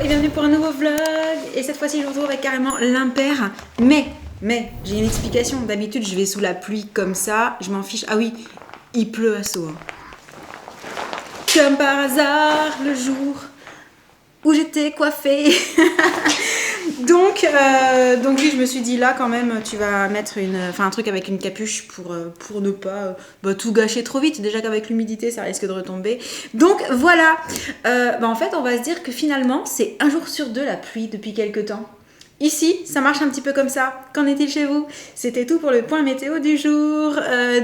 et bienvenue pour un nouveau vlog. Et cette fois-ci je vous retrouve avec carrément l'impair. Mais j'ai une explication. D'habitude je vais sous la pluie comme ça, je m'en fiche. Ah oui, il pleut à saut. Comme par hasard, le jour où j'étais coiffée. donc oui, je me suis dit là quand même, tu vas mettre un truc avec une capuche pour ne pas tout gâcher trop vite. Déjà qu'avec l'humidité, ça risque de retomber. Donc voilà. En fait, on va se dire que finalement, c'est un jour sur deux la pluie depuis quelques temps. Ici, ça marche un petit peu comme ça. Qu'en est-il chez vous? C'était tout pour le point météo du jour.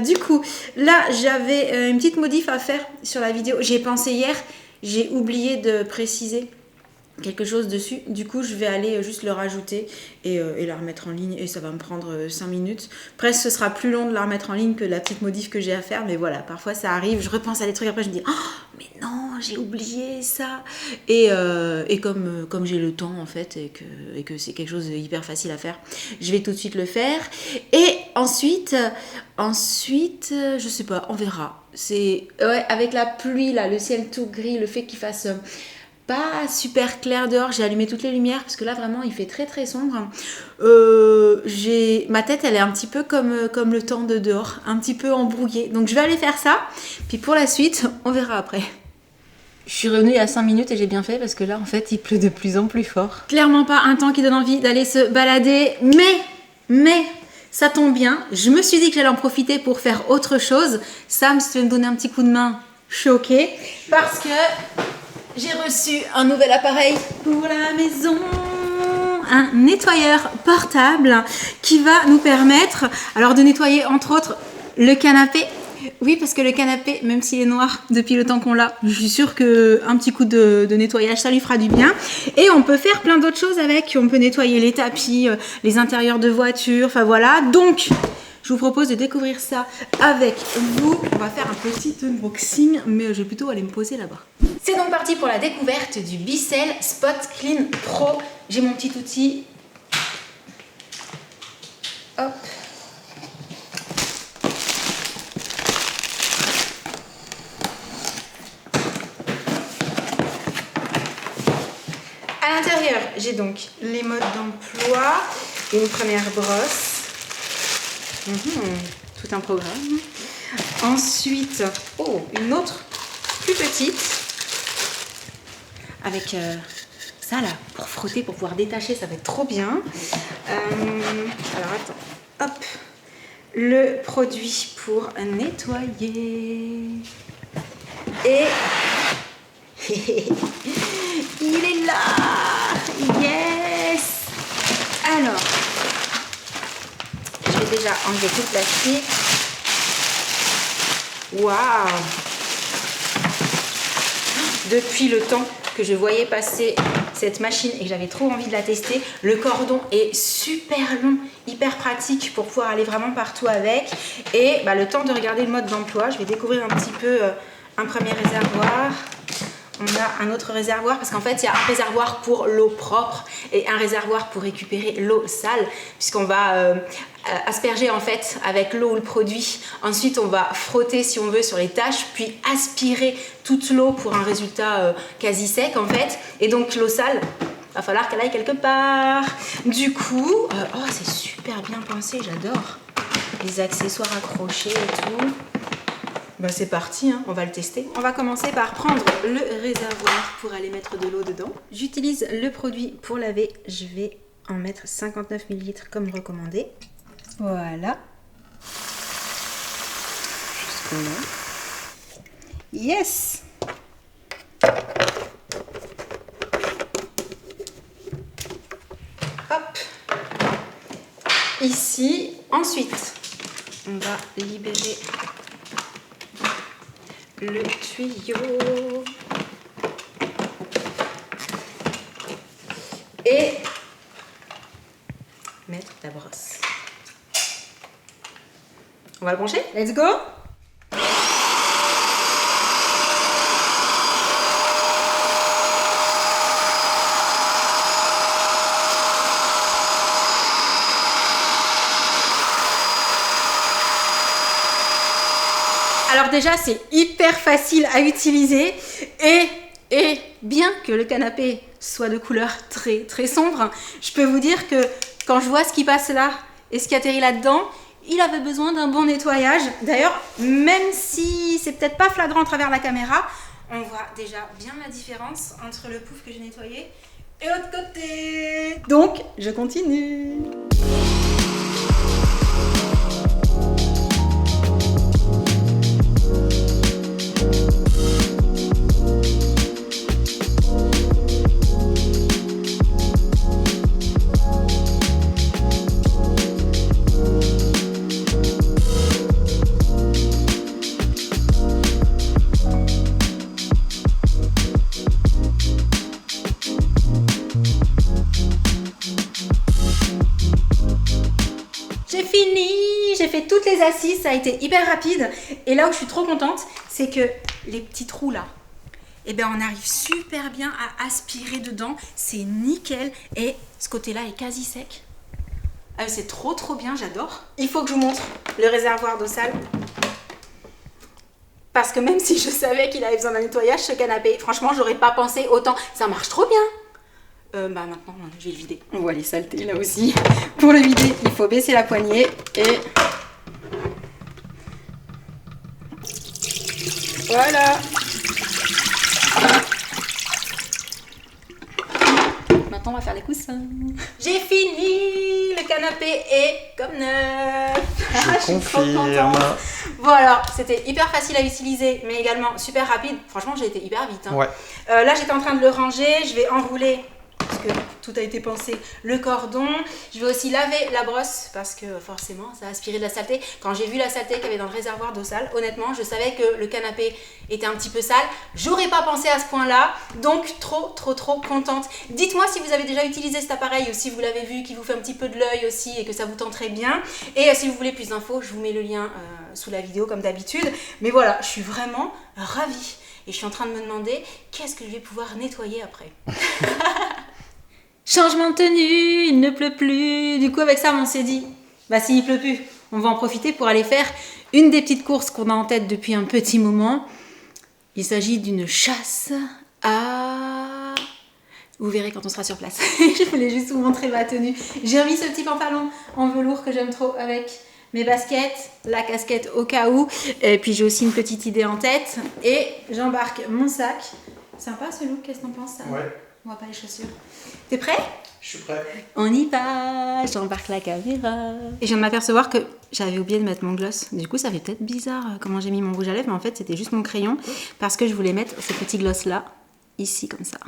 Du coup, là, j'avais une petite modif à faire sur la vidéo. J'y ai pensé hier. J'ai oublié de préciser quelque chose dessus. Du coup, je vais aller juste le rajouter et la remettre en ligne. Et ça va me prendre 5 minutes. Presque, ce sera plus long de la remettre en ligne que la petite modif que j'ai à faire. Mais voilà, parfois ça arrive. Je repense à des trucs. Après, je me dis, oh, mais non, j'ai oublié ça. Et comme j'ai le temps, en fait, et que c'est quelque chose de hyper facile à faire, je vais tout de suite le faire. Et ensuite, je sais pas, on verra. C'est avec la pluie, là, le ciel tout gris, le fait qu'il fasse pas super clair dehors, j'ai allumé toutes les lumières parce que là vraiment il fait très très sombre. Ma tête elle est un petit peu comme le temps de dehors, un petit peu embrouillée. Donc je vais aller faire ça, puis pour la suite on verra après. Je suis revenue à 5 minutes et j'ai bien fait parce que là en fait il pleut de plus en plus fort. Clairement pas un temps qui donne envie d'aller se balader, mais ça tombe bien, je me suis dit que j'allais en profiter pour faire autre chose. Sam, si tu veux me donner un petit coup de main, je suis ok parce que j'ai reçu un nouvel appareil pour la maison, un nettoyeur portable qui va nous permettre alors de nettoyer entre autres le canapé. Oui, parce que le canapé, même s'il est noir depuis le temps qu'on l'a, je suis sûre qu'un petit coup de nettoyage, ça lui fera du bien. Et on peut faire plein d'autres choses avec. On peut nettoyer les tapis, les intérieurs de voiture, enfin voilà. Donc, je vous propose de découvrir ça avec vous. On va faire un petit unboxing, mais je vais plutôt aller me poser là-bas. C'est donc parti pour la découverte du Bissell Spot Clean Pro. J'ai mon petit outil. Hop. À l'intérieur, j'ai donc les modes d'emploi, une première brosse. Tout un programme. Ensuite, une autre plus petite avec ça là pour frotter, pour pouvoir détacher, ça va être trop bien. Alors attends, hop, le produit pour nettoyer et il est là, yes. Alors je vais déjà enlever tout le plastique. Waouh! Depuis le temps que je voyais passer cette machine et que j'avais trop envie de la tester, le cordon est super long, hyper pratique pour pouvoir aller vraiment partout avec. Et le temps de regarder le mode d'emploi, je vais découvrir un petit peu un premier réservoir. On a un autre réservoir parce qu'en fait il y a un réservoir pour l'eau propre et un réservoir pour récupérer l'eau sale, puisqu'on va asperger en fait avec l'eau ou le produit. Ensuite on va frotter si on veut sur les taches, puis aspirer toute l'eau pour un résultat quasi sec en fait. Et donc l'eau sale, va falloir qu'elle aille quelque part. Du coup, c'est super bien pensé, j'adore les accessoires accrochés et tout. C'est parti, on va le tester. On va commencer par prendre le réservoir pour aller mettre de l'eau dedans. J'utilise le produit pour laver. Je vais en mettre 59 ml comme recommandé. Voilà. Jusqu'au là. Yes! Hop. Ici. Ensuite, on va libérer le tuyau et mettre la brosse. On va le brancher? Let's go! Alors déjà, c'est hyper facile à utiliser et bien que le canapé soit de couleur très très sombre. Je peux vous dire que quand je vois ce qui passe là et ce qui atterrit là-dedans, il avait besoin d'un bon nettoyage. D'ailleurs, même si c'est peut-être pas flagrant à travers la caméra, on voit déjà bien la différence entre le pouf que j'ai nettoyé et l'autre côté. Donc, je continue. J'ai fait toutes les assises, ça a été hyper rapide. Et là où je suis trop contente, c'est que les petits trous là, eh ben on arrive super bien à aspirer dedans. C'est nickel. Et ce côté-là est quasi sec. C'est trop bien, j'adore. Il faut que je vous montre le réservoir d'eau sale. Parce que même si je savais qu'il avait besoin d'un nettoyage, ce canapé, franchement, j'aurais pas pensé autant. Ça marche trop bien. Maintenant, je vais le vider. On voit les saletés là aussi. Pour le vider, il faut baisser la poignée et... Voilà. Maintenant, on va faire les coussins. J'ai fini. Le canapé est comme neuf. Je confirme. Voilà, c'était hyper facile à utiliser, mais également super rapide. Franchement, j'ai été hyper vite. Hein. Ouais. Là, j'étais en train de le ranger. Je vais enrouler, parce que tout a été pensé, le cordon. Je vais aussi laver la brosse, parce que forcément, ça a aspiré de la saleté. Quand j'ai vu la saleté qu'il y avait dans le réservoir d'eau sale, honnêtement, je savais que le canapé était un petit peu sale. J'aurais pas pensé à ce point-là, donc trop contente. Dites-moi si vous avez déjà utilisé cet appareil ou si vous l'avez vu, qui vous fait un petit peu de l'œil aussi et que ça vous tenterait bien. Et si vous voulez plus d'infos, je vous mets le lien sous la vidéo comme d'habitude. Mais voilà, je suis vraiment ravie. Et je suis en train de me demander qu'est-ce que je vais pouvoir nettoyer après. Changement de tenue, il ne pleut plus. Du coup, avec ça, on s'est dit, s'il pleut plus, on va en profiter pour aller faire une des petites courses qu'on a en tête depuis un petit moment. Il s'agit d'une chasse à... Vous verrez quand on sera sur place. Je voulais juste vous montrer ma tenue. J'ai remis ce petit pantalon en velours que j'aime trop avec mes baskets, la casquette au cas où. Et puis j'ai aussi une petite idée en tête. Et j'embarque mon sac. Sympa ce look, qu'est-ce que t'en penses ça? Ouais. On voit pas les chaussures. T'es prêt? Je suis prêt. On y va. J'embarque la caméra. Et je viens de m'apercevoir que j'avais oublié de mettre mon gloss. Du coup, ça fait peut-être bizarre comment j'ai mis mon rouge à lèvres, mais en fait, c'était juste mon crayon parce que je voulais mettre ce petit gloss là, ici comme ça.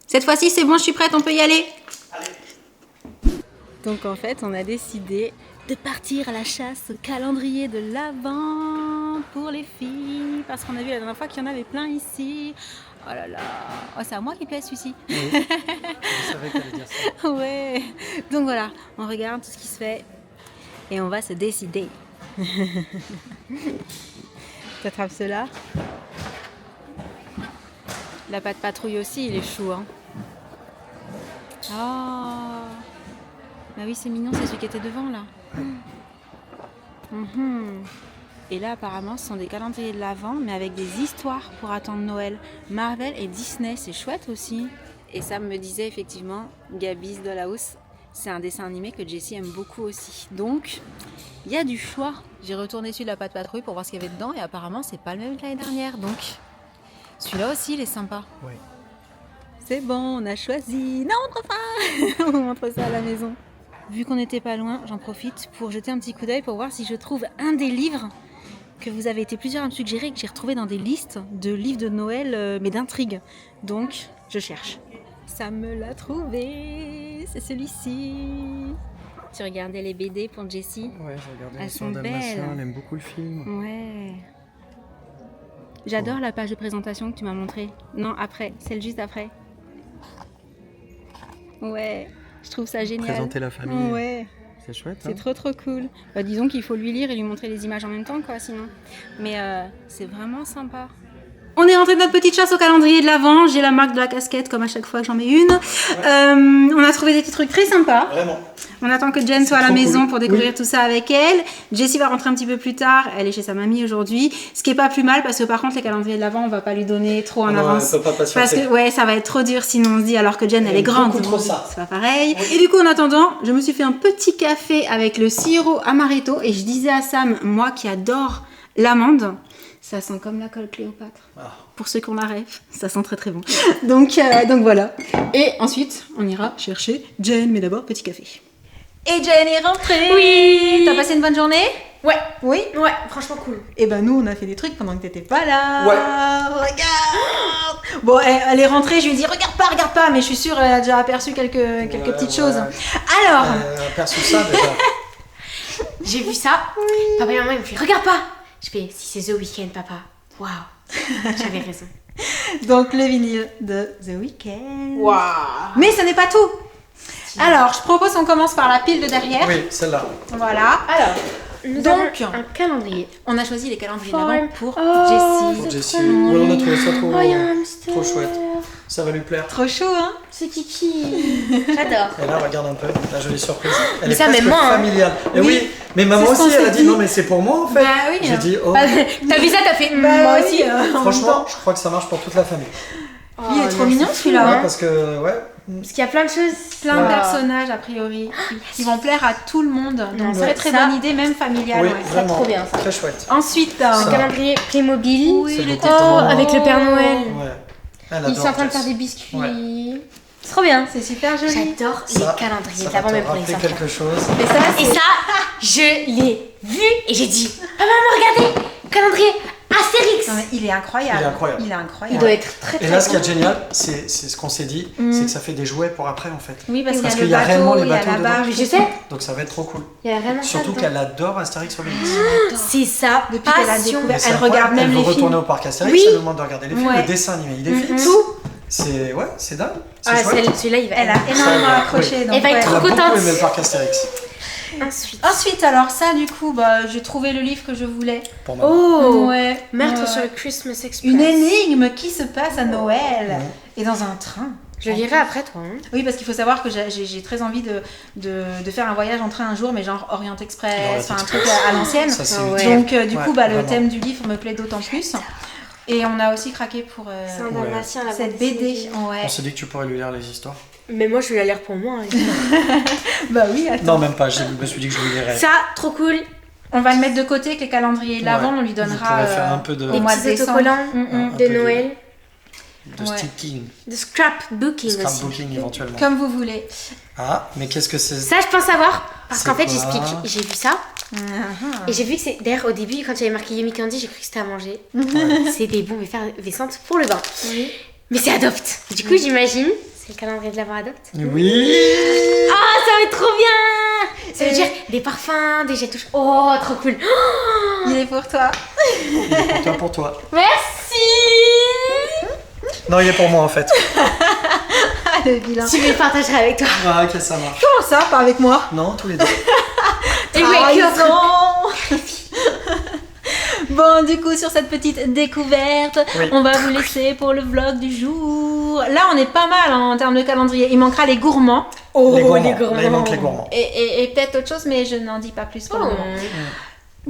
Cette fois-ci, c'est bon, je suis prête, on peut y aller. Allez. Donc en fait, on a décidé de partir à la chasse au calendrier de l'Avent pour les filles parce qu'on a vu la dernière fois qu'il y en avait plein ici. Oh là là, oh, c'est à moi qui plaît celui-ci. Oui, je savais que t'allais dire ça. Ouais, donc voilà, on regarde tout ce qui se fait et on va se décider. T'attrapes cela. La patte patrouille aussi, il est chou. Hein. Oh, bah oui, c'est mignon, c'est celui qui était devant là. Et là, apparemment, ce sont des calendriers de l'Avent, mais avec des histoires pour attendre Noël. Marvel et Disney, c'est chouette aussi. Et ça me disait effectivement, Gabby's Dollhouse, c'est un dessin animé que Jessie aime beaucoup aussi. Donc, il y a du choix. J'ai retourné celui de la patte patrouille pour voir ce qu'il y avait dedans, et apparemment, c'est pas le même que l'année dernière. Donc, celui-là aussi, il est sympa. Oui. C'est bon, on a choisi. Non, trop fin. On vous montre ça à la maison. Vu qu'on n'était pas loin, j'en profite pour jeter un petit coup d'œil pour voir si je trouve un des livres que vous avez été plusieurs à me suggérer, que j'ai retrouvé dans des listes de livres de Noël, mais d'intrigue. Donc, je cherche. Ça me l'a trouvé, c'est celui-ci. Tu regardais les BD pour Jessie? Ouais, j'ai regardé. Elles sont Dalmatien, belles. elle aime beaucoup le film. Ouais. J'adore la page de présentation que tu m'as montrée. Non, après, celle juste après. Ouais, je trouve ça génial. Présenter la famille. Ouais. C'est chouette. C'est trop cool. Disons qu'il faut lui lire et lui montrer les images en même temps, quoi, sinon. Mais c'est vraiment sympa. On est rentré de notre petite chasse au calendrier de l'Avent. J'ai la marque de la casquette comme à chaque fois que j'en mets une. On a trouvé des petits trucs très sympas. Vraiment. On attend que Jen soit à la trop maison cool. pour découvrir Oui. tout ça avec elle. Jessie va rentrer un petit peu plus tard. Elle est chez sa mamie aujourd'hui. Ce qui est pas plus mal parce que par contre les calendriers de l'Avent, on va pas lui donner trop en Non, avance. elle peut pas patienter. Parce que ouais, ça va être trop dur sinon on se dit alors que Jen elle est grande. beaucoup trop ça. C'est pas pareil. Et du coup en attendant, je me suis fait un petit café avec le sirop amaretto et je disais à Sam, moi qui adore l'amande, ça sent comme la colle Cléopâtre. Ah. Pour ceux qui ont la rêve, ça sent très très bon. Donc voilà. Et ensuite, on ira chercher Jen, mais d'abord petit café. Et Jen est rentrée. Oui. T'as passé une bonne journée? Ouais, Oui. ouais, franchement cool. Et ben nous, on a fait des trucs pendant que t'étais pas là. Ouais. Regarde. Bon, elle est rentrée, je lui ai dit regarde pas, mais je suis sûre elle a déjà aperçu quelques petites choses. Alors, Aperçu ça déjà. J'ai vu ça. Papa et maman ils m'ont fait regarde pas. Je fais si c'est The Weeknd papa. Waouh. J'avais raison. donc le vinyle de The Weeknd. Waouh. Mais ce n'est pas tout. Alors, je propose qu'on commence par la pile de derrière. Oui, celle-là. Voilà. Alors, nous Donc, avons un calendrier. On a choisi les calendriers For- d'avant pour Oh, Jessie. Pour Jessie. trop mignon. Ouais, on a trouvé ça trop, Oh, il y a un hamster. trop chouette. Ça va lui plaire. Trop chaud, hein? C'est Kiki. J'adore. Et là, regarde un peu la jolie surprise. Elle Mais est ça, presque même moi, hein. familiale. Et Oui. oui, mais maman C'est ce aussi, qu'on elle a s'est dit dit. non, mais c'est pour moi en fait. Bah oui. J'ai dit oh. T'as vu ça, t'as fait Bah moi oui, aussi. en même Franchement, temps. je crois que ça marche pour toute la famille. Il est trop non, mignon, c'est celui-là, fou, hein. Ouais, parce que, ouais. Parce qu'il y a plein de choses. Plein de Ouais. personnages a priori qui vont plaire à tout le monde. Donc Ouais. très Ça- bonne idée, même familiale. Oui, ouais. vraiment. trop bien, ça. Très chouette. Ensuite, Un Ça. calendrier Playmobil. Oui, C'est il beaucoup était trop Oh, mignon. avec le Père Noël. Ouais. Elle Ils sont en train de Jess. faire des biscuits. Ouais. C'est trop bien. c'est super joli. J'adore Ça, les calendriers ça va d'avant te même pour les rappeler enfants. quelque chose. Et ça, Et c'est ça, je l'ai vu et j'ai dit ah maman regardez, calendrier Astérix. Non, mais il est incroyable. Il est incroyable. Il est Il incroyable. doit être très Et très là, ce qui est bon. génial, c'est ce qu'on s'est dit, c'est que ça fait des jouets pour après en fait. Oui, parce Parce qu'il qu'il y y a a le réellement bateau, les il y a bateaux la dedans. barre. Je sais, Donc ça va être trop cool. il y a vraiment Surtout ça qu'elle adore Astérix Obélix. c'est ça, Depuis qu'elle a passion. découvert- Mais c'est Elle incroyable. regarde même Elle veut les films. retourner au parc Astérix, Oui. elle nous demande de regarder les films, Ouais. le dessin animé, il est fait. Tout. C'est ouais, c'est dingue. C'est Ah, chouette. celui-là il va. Elle a Ça, énormément oui. accroché. donc Elle va être ouais. Elle a trop beaucoup contente. aimé le parc Astérix. Ensuite. Ensuite, alors ça, du coup, bah, j'ai trouvé le livre que je voulais. Pour maman. Oh, Ouais. meurtre Ouais. sur le Christmas Express. Une énigme qui se passe à Noël Ouais. et dans un train. Je lirai après toi. Hein. Oui, parce qu'il faut savoir que j'ai très envie de faire un voyage en train un jour, mais genre Orient Express, Orient enfin un Express. truc à l'ancienne. Ça, c'est Ah ouais. utile. Donc du Ouais, coup, bah, le vraiment. thème du livre me plaît d'autant plus. Et on a aussi craqué pour C'est un dalmatien la cette bande BD. dessinée. Ouais. On s'est dit que tu pourrais lui lire les histoires. Mais moi je vais la lire pour moi. hein. Bah oui, attends. Non, même pas. Je me suis dit que je lui lirais. Ça, trop cool. On va le mettre de côté avec les calendriers de l'avant, Ouais. on lui Vous donnera pourrez faire un peu de- au Des mois de petits décembre. autocollants Mm. Un de peu de- Noël. De Ouais. sticking, De scrapbooking aussi. scrapbooking éventuellement. Comme vous voulez. Ah, mais qu'est-ce que c'est? Ça, je pense savoir. Parce C'est qu'en fait, quoi j'explique. J'ai vu ça. Ah. Et j'ai vu que c'est. D'ailleurs, au début, quand il y avait marqué Yummy Candy, j'ai cru que c'était à manger. C'est des bombes effervescentes pour le bain. Oui. Mais c'est Adopt. Du coup, j'imagine. C'est le calendrier de l'avant Adopt. Oui. Ah, ça va être trop bien! Ça veut dire des parfums, des jets touches. Oh, trop cool. Oh, Il est pour toi. Pour toi. merci! Non, il est pour moi en fait. Ah, le vilain. Tu me le partagerai avec toi. Ah, ok, ça marche. Comment ça, pas avec moi? Non, tous les deux. Et oui, avec l'autre. Trahison. Bon, du coup, sur cette petite découverte, Oui. on va vous laisser pour le vlog du jour. Là, on est pas mal hein, en termes de calendrier. Il manquera les gourmands. Oh, Les gourmands. Là, il manque les gourmands. Et peut-être autre chose, mais je n'en dis pas plus pour le Oh. moment.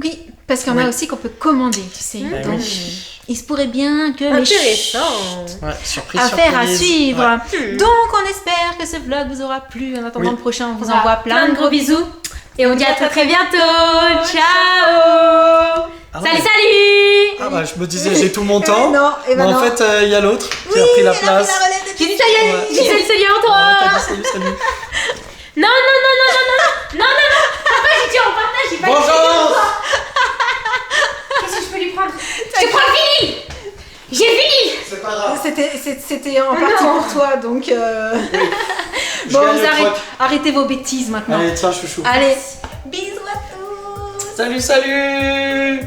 Oui, parce qu'il y en a Oui. aussi qu'on peut commander, tu sais. Eh Donc, oui. il se pourrait bien que les Intéressant. Ouais, surprise. affaires à surprise. suivre. Ouais. Donc, on espère que ce vlog vous aura plu. En attendant Oui. le prochain, on vous Voilà. envoie plein de gros bisous. Et on dit à très bientôt. Ciao! Ah, Salut, ouais. salut! Ah bah, je me disais, j'ai tout mon temps. non, et Mais ben en non. fait, il y a l'autre qui a pris la place. J'ai dit salut, Ouais. j'ai dit salut à Ouais, toi! t'as dit salut, salut. Non, non, non, non, non, non, non, non, non, papa, j'ai dit on partage, j'ai pas dit Bonjour. Qu'est-ce que je peux lui prendre? Je te prends fini! J'ai fini! C'est pas grave. C'était en partie non. pour toi, donc... Je Bon, gagne vous le croc. arrêtez vos bêtises maintenant. Allez, tiens, chouchou. Allez, bisous à tous. Salut, salut.